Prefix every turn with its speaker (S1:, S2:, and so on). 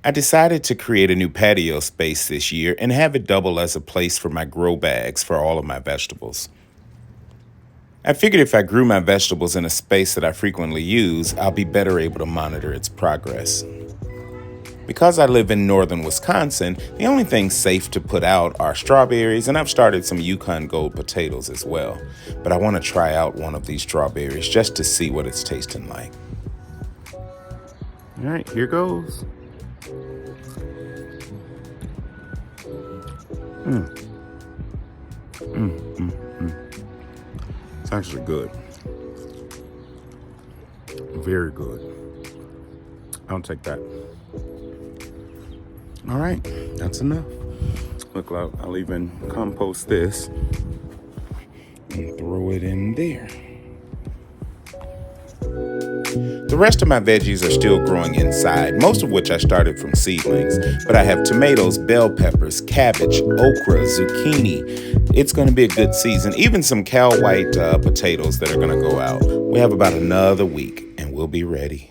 S1: I decided to create a new patio space this year and have it double as a place for my grow bags for all of my vegetables. I figured if I grew my vegetables in a space that I frequently use, I'll be better able to monitor its progress. Because I live in northern Wisconsin, the only things safe to put out are strawberries, and I've started some Yukon Gold potatoes as well. But I want to try out one of these strawberries just to see what it's tasting like. All right, here goes. It's actually good. Very good. I'll take that. All right, that's enough. Look, I'll even compost this and throw it in there. The rest of my veggies are still growing inside, most of which I started from seedlings. But I have tomatoes, bell peppers, cabbage, okra, zucchini. It's going to be a good season. Even some Cal White potatoes that are going to go out. We have about another week and we'll be ready.